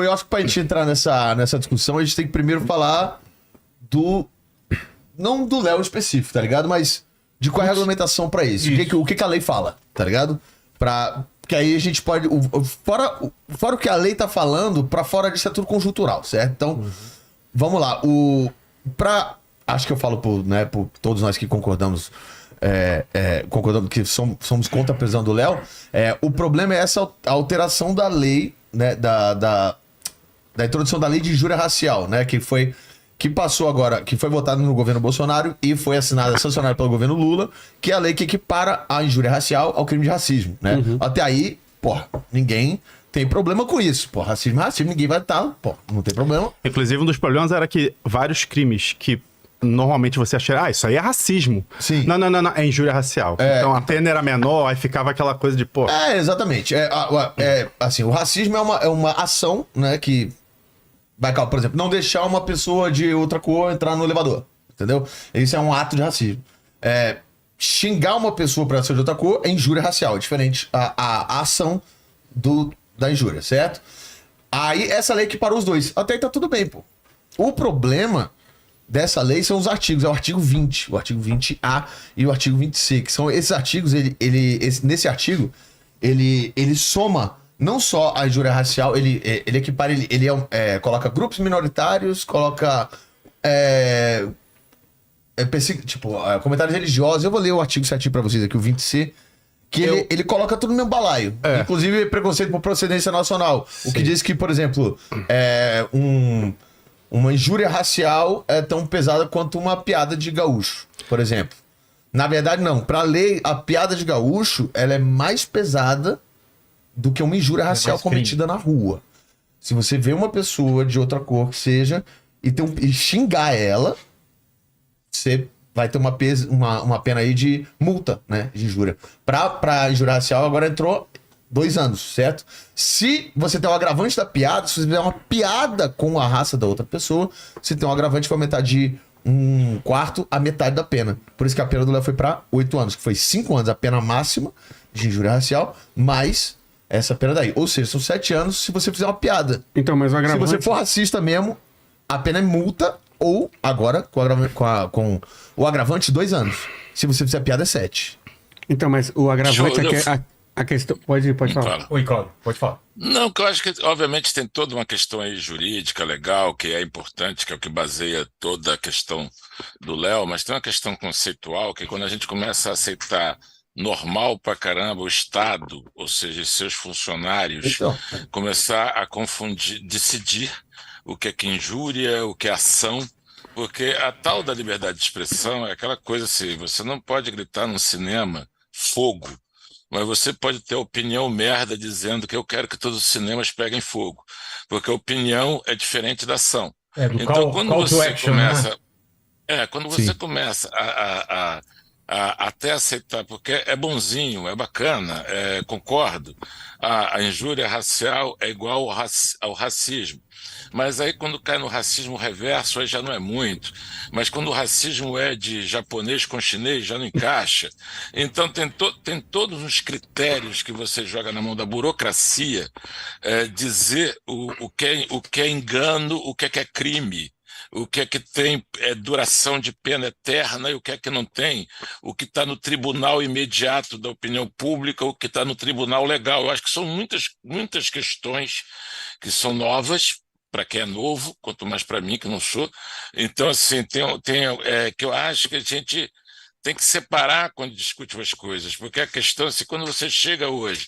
Eu acho que pra gente entrar nessa discussão, a gente tem que primeiro falar não do Léo específico, tá ligado? Mas de qual é a regulamentação pra isso. O que a lei fala, tá ligado? Porque aí a gente pode... Fora o que a lei tá falando, pra fora disso é tudo conjuntural, certo? Então, vamos lá. Acho que eu falo por todos nós que concordamos, concordando que somos contra a prisão do Léo. O problema é essa alteração da lei, né? Da introdução da lei de injúria racial, né? Que passou agora, que foi votada no governo Bolsonaro e foi sancionada pelo governo Lula, que é a lei que equipara a injúria racial ao crime de racismo, né? Até aí, ninguém tem problema com isso. Racismo é racismo, ninguém vai estar, não tem problema. Inclusive, um dos problemas era que vários crimes que normalmente você acha, isso aí é racismo. Sim. Não, é injúria racial. Então a pena era menor, aí ficava aquela coisa de, exatamente. Assim, o racismo é uma ação, né, que vai, por exemplo, não deixar uma pessoa de outra cor entrar no elevador, entendeu? Isso é um ato de racismo. Xingar uma pessoa por ser de outra cor é injúria racial, é diferente a ação da injúria, certo? Aí essa lei que parou os dois. Até aí tá tudo bem, pô. O problema dessa lei são os artigos, é o artigo 20, o artigo 20A e o artigo 20C, que são esses artigos, nesse artigo, ele soma não só a injúria racial, ele equipara, coloca grupos minoritários, coloca comentários religiosos. Eu vou ler o artigo certinho pra vocês aqui, o 20C, que ele coloca tudo no mesmo balaio. Inclusive preconceito por procedência nacional. Sim. O que diz que, por exemplo, uma injúria racial é tão pesada quanto uma piada de gaúcho, por exemplo. Na verdade, não. Pra lei, a piada de gaúcho, ela é mais pesada do que uma injúria racial cometida na rua. Se você vê uma pessoa de outra cor que seja e xingar ela, você vai ter uma pena aí de multa, né? De injúria. Pra injúria racial agora entrou 2 anos, certo? Se você tem um agravante da piada, se você fizer uma piada com a raça da outra pessoa, você tem um agravante que vai aumentar de 1/4 a metade da pena. Por isso que a pena do Léo foi pra 8 anos, que foi 5 anos a pena máxima de injúria racial, mais essa pena daí. Ou seja, são 7 anos se você fizer uma piada. Então, mas o agravante... Se você for racista mesmo, a pena é multa, ou agora, com o agravante, 2 anos. Se você fizer piada, é 7. Então, mas o agravante a questão... Pode falar. Oi, Cláudio, pode falar. Não, que eu acho que, obviamente, tem toda uma questão aí jurídica, legal, que é importante, que é o que baseia toda a questão do Léo, mas tem uma questão conceitual, que quando a gente começa a aceitar normal pra caramba o Estado, ou seja, seus funcionários, começar a confundir, decidir o que é injúria, o que é ação, porque a tal da liberdade de expressão é aquela coisa assim, você não pode gritar no cinema fogo, mas você pode ter opinião merda dizendo que eu quero que todos os cinemas peguem fogo, porque a opinião é diferente da ação. Então, quando você começa... quando você começa a até aceitar, porque é bonzinho, é bacana, concordo, a injúria racial é igual ao racismo. Mas aí quando cai no racismo reverso, aí já não é muito. Mas quando o racismo é de japonês com chinês, já não encaixa. Então tem todos os critérios que você joga na mão da burocracia, dizer o que é engano, o que é crime. O que tem duração de pena eterna e o que é que não tem, o que está no tribunal imediato da opinião pública, o que está no tribunal legal. Eu acho que são muitas questões que são novas, para quem é novo, quanto mais para mim, que não sou. Então, assim, que eu acho que a gente tem que separar quando discute as coisas, porque a questão é assim, quando você chega hoje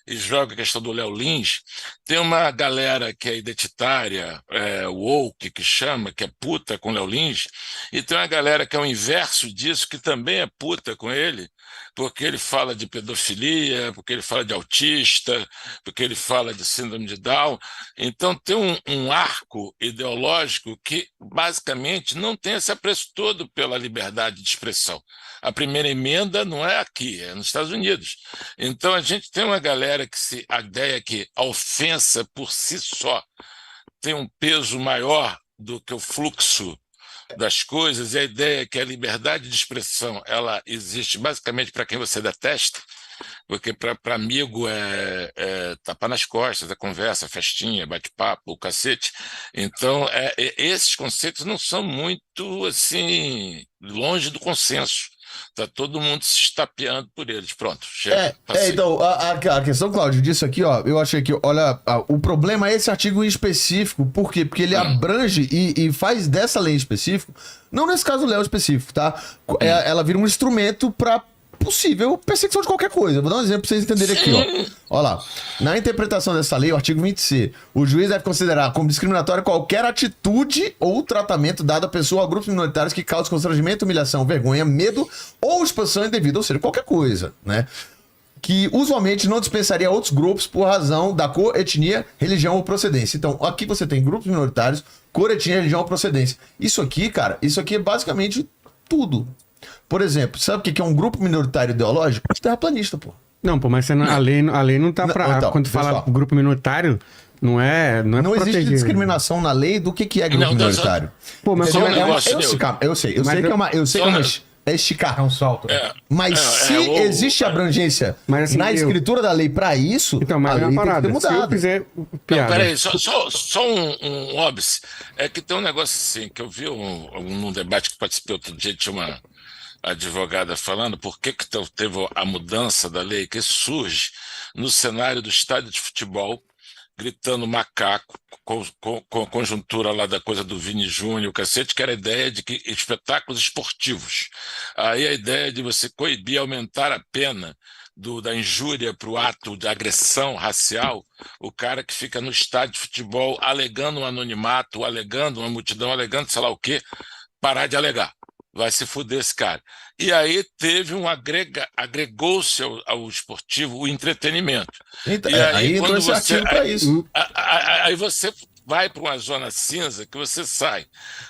e joga a questão do Léo Lins, tem uma galera que é identitária, woke, que chama, que é puta com o Léo Lins, e tem uma galera que é o inverso disso, que também é puta com ele, porque ele fala de pedofilia, porque ele fala de autista, porque ele fala de síndrome de Down. Então tem um arco ideológico que basicamente não tem esse apreço todo pela liberdade de expressão. A primeira emenda não é aqui, é nos Estados Unidos. Então a gente tem uma galera que a ideia é que a ofensa por si só tem um peso maior do que o fluxo das coisas, e a ideia é que a liberdade de expressão ela existe basicamente para quem você detesta. Porque para amigo é tapar nas costas, é conversa, festinha, bate-papo, o cacete. Então, esses conceitos não são muito, assim, longe do consenso. Tá todo mundo se estapeando por eles. Pronto, chega. Passei. Então, a questão, Cláudio, disso aqui, ó, eu achei que, olha, o problema é esse artigo em específico. Por quê? Porque ele abrange e faz dessa lei em específico, não nesse caso do Léo específico, tá? Ela vira um instrumento para possível perseguição de qualquer coisa. Vou dar um exemplo pra vocês entenderem aqui, ó. Olha lá. Na interpretação dessa lei, o artigo 20C, o juiz deve considerar como discriminatória qualquer atitude ou tratamento dado à pessoa ou a grupos minoritários que cause constrangimento, humilhação, vergonha, medo ou exposição indevida, ou seja, qualquer coisa, né? Que usualmente não dispensaria outros grupos por razão da cor, etnia, religião ou procedência. Então, aqui você tem grupos minoritários, cor, etnia, religião ou procedência. Isso aqui, cara, isso aqui é basicamente tudo. Por exemplo, sabe o que é um grupo minoritário ideológico? Terraplanista, pô. Não, pô, mas você a lei não tá pra... Então, quando fala grupo minoritário, não existe proteger. discriminação na lei do que é grupo minoritário. Pô, mas só um negócio, eu sei que é uma esticar. É um salto. Mas se existe abrangência mas, assim, na escritura da lei pra isso, então, mas a lei é uma parada. tem que ser Se eu mudada. fizer piada... Peraí, só um óbvio. É que tem um negócio assim, que eu vi num debate que participei outro dia, tinha uma advogada falando por que teve a mudança da lei, que surge no cenário do estádio de futebol, gritando macaco, com a conjuntura lá da coisa do Vini Júnior, o cacete, que era a ideia de que espetáculos esportivos. Aí a ideia de você coibir, aumentar a pena da injúria para o ato de agressão racial, o cara que fica no estádio de futebol alegando um anonimato, alegando uma multidão, alegando sei lá o quê, parar de alegar. Vai se fuder esse cara. E aí teve agregou-se ao esportivo o entretenimento. Então, e aí entrou quando esse artigo pra isso. Aí você vai para uma zona cinza que você sai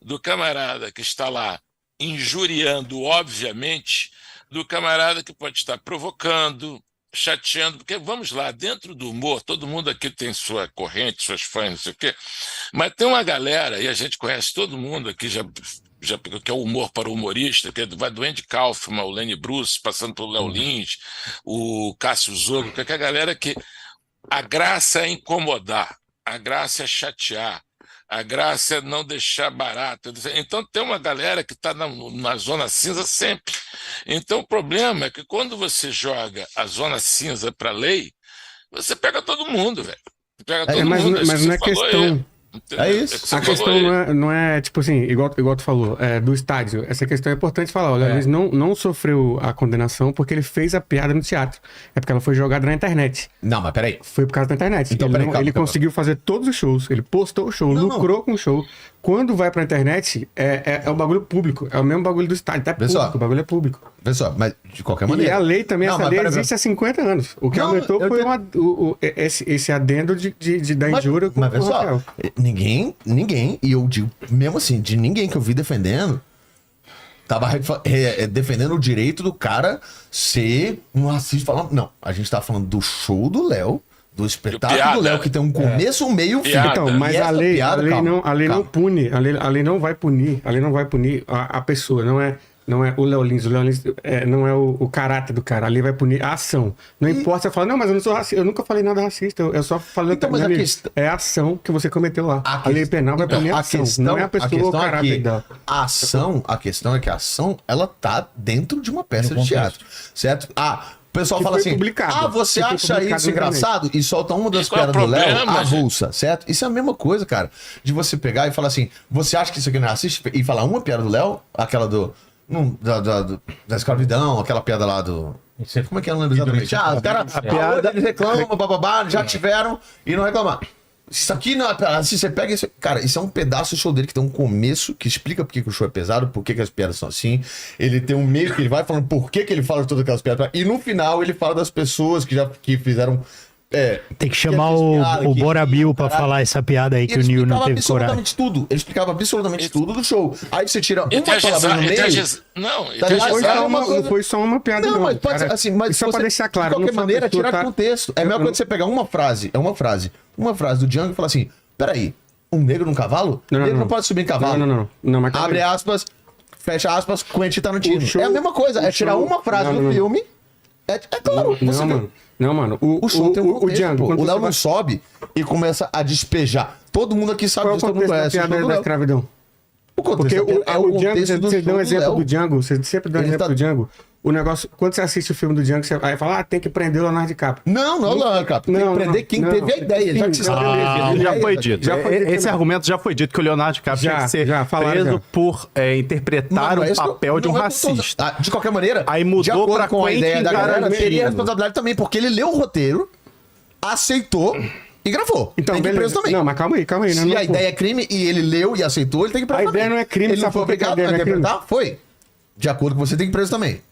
do camarada que está lá injuriando, obviamente, do camarada que pode estar provocando, chateando, porque vamos lá, dentro do humor, todo mundo aqui tem sua corrente, suas fãs, não sei o quê, mas tem uma galera, e a gente conhece todo mundo aqui, já que é o humor para o humorista, que vai do Andy Kaufman, o Lenny Bruce, passando pelo Léo Lins, o Cássio Zoglo, que é a galera que a graça é incomodar, a graça é chatear, a graça é não deixar barato. Então tem uma galera que está na zona cinza sempre. Então o problema é que quando você joga a zona cinza para a lei, você pega todo mundo, velho. Pega todo mundo. Mas não é questão... É isso. A questão não é, tipo assim, igual tu falou, do estádio. Essa questão é importante falar. O Léo Lins não sofreu a condenação porque ele fez a piada no teatro. É porque ela foi jogada na internet. Não, mas peraí. Foi por causa da internet. Então, ele conseguiu fazer todos os shows. Ele postou o show, lucrou com o show. Quando vai pra internet, é o bagulho público. É o mesmo bagulho do estádio. É público, o bagulho é público. Pessoal, mas de qualquer maneira. E a lei também, essa lei existe há 50 anos. O que aumentou foi esse adendo da injúria com o Rafael. Ninguém, e eu digo, mesmo assim, de ninguém que eu vi defendendo, tava defendendo o direito do cara ser um racista. Não, a gente tá falando do show do Léo, do espetáculo do Léo, que tem um começo, um meio, fim. Então, mas a lei não pune, a lei não vai punir a pessoa, não é o Léo Lins. O Léo Lins não é o caráter do cara. Ali vai punir a ação. Não importa você falar, não, mas eu não sou racista. Eu nunca falei nada racista. Eu só falei... Então, mas é a ação que você cometeu lá. A lei penal vai punir a ação. Não é a pessoa ou o caráter dela. A questão é que a ação, ela tá dentro de uma peça de teatro. Certo? O pessoal fala assim, você acha isso engraçado? E solta uma das piadas do Léo avulsa, certo? Isso é a mesma coisa, cara. De você pegar e falar assim, você acha que isso aqui não é racista? E falar uma piada do Léo, aquela da escravidão, aquela piada lá do... Como é que eu não lembro exatamente? Os caras, a piada, eles reclamam, bababá, já tiveram e não reclamaram. Isso aqui não é... Se você pega isso... Cara, isso é um pedaço do show dele que tem um começo que explica por que o show é pesado, por que as piadas são assim. Ele tem um meio que ele vai falando por que ele fala de todas aquelas piadas. E no final ele fala das pessoas que fizeram... Tem que chamar o Bora Bill pra falar essa piada aí que o Nil não teve coragem. Ele explicava absolutamente tudo do show. Aí você tira uma palavra no meio... Não foi só uma piada, não. Mas pode ser assim, mas só pra deixar claro. De qualquer maneira, tirar contexto. É melhor quando você pegar uma frase do Django e falar assim, peraí, um negro num cavalo? Ele não pode subir em cavalo. Não, mas abre aspas, fecha aspas, Quentin Tarantino. É a mesma coisa, é tirar uma frase do filme É claro. Não, mano. O show tem um contexto, o Django. pô. O Léo não sobe e começa a despejar. Todo mundo aqui sabe Qual é o disso, todo mundo contexto da conhece. piada da escravidão? Porque o Django, você deu um exemplo do Django, você sempre dá um exemplo do Django. O negócio, quando você assiste o filme do Django, você vai falar, tem que prender o Leonardo DiCaprio. Não, Leonardo, tem que prender quem teve a ideia. Já que vocês Já foi dito. Esse argumento já foi dito que o Leonardo DiCaprio tinha que ser preso por interpretar o papel de um racista. De qualquer maneira, aí mudou pra com a ideia da galera, Tarantino. teria responsabilidade também, porque ele leu o roteiro, aceitou e gravou. Então, tem que ir preso também. Não, mas calma aí. Se a ideia é crime e ele leu e aceitou, ele tem que ir preso A também. ideia não é crime, ele não sabe foi por que a obrigado ideia a não é crime? interpretar? Foi. De acordo com você, tem que ir preso também.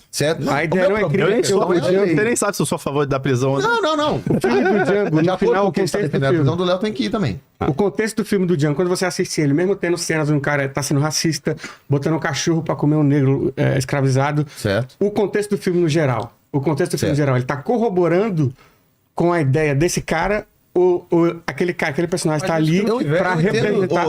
Certo? A ideia não é crime. Você nem sabe se eu sou a favor da prisão. Não. O filme do Django, no final, o quem está contexto do defendendo a filme. prisão do Léo tem que ir também. O contexto do filme do Django, quando você assiste ele, mesmo tendo cenas onde um cara tá sendo racista, botando um cachorro pra comer um negro escravizado, Certo. o contexto do filme no geral, ele tá corroborando com a ideia desse cara, aquele personagem tá ali pra representar.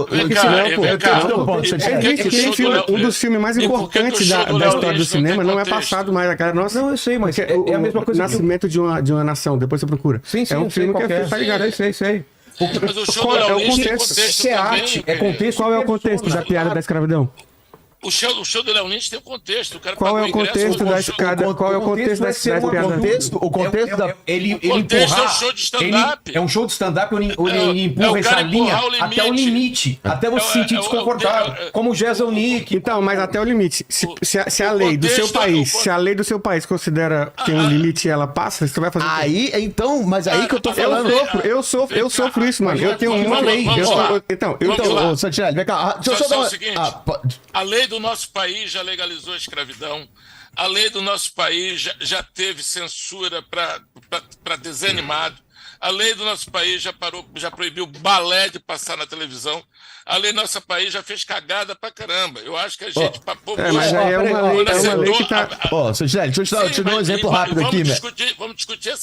Um dos filmes mais importantes da história do cinema não é passado mais a cara. Nossa, não, eu sei, mas é a mesma coisa. O Nascimento de uma Nação, depois você procura. Sim, é um filme que é. tá ligado. Sei. Mas o show Qual do é Léo o Lins tem contexto? contexto Isso é também, arte, cara. é contexto. Qual é o contexto da piada da escravidão? O show do Léo Lins tem um contexto. O cara Qual é o contexto da escada? Qual é o contexto da piada? O contexto da... Ele contexto empurrar... é um show de stand-up. É um show de stand-up onde ele empurra essa linha até o limite. Até você se sentir desconfortável. Como o Jason Nick. Então, mas até o limite. Se a lei do seu país, se a lei do seu país considera que tem um limite e ela passa, você vai fazer. Aí, então, mas aí que eu tô falando. Eu sofro isso, mano. Eu tenho uma lei. Então, ô, Santinelli, vem cá. Deixa eu só dar o seguinte, a lei do nosso país já legalizou a escravidão. A lei do nosso país já teve censura para desenho animado. A lei do nosso país já proibiu balé de passar na televisão. A lei do nosso país já fez cagada pra caramba. Eu acho que a gente... mas aí é uma lei que tá... Santinelli, deixa eu te dar um exemplo rápido aqui, Vamos discutir essa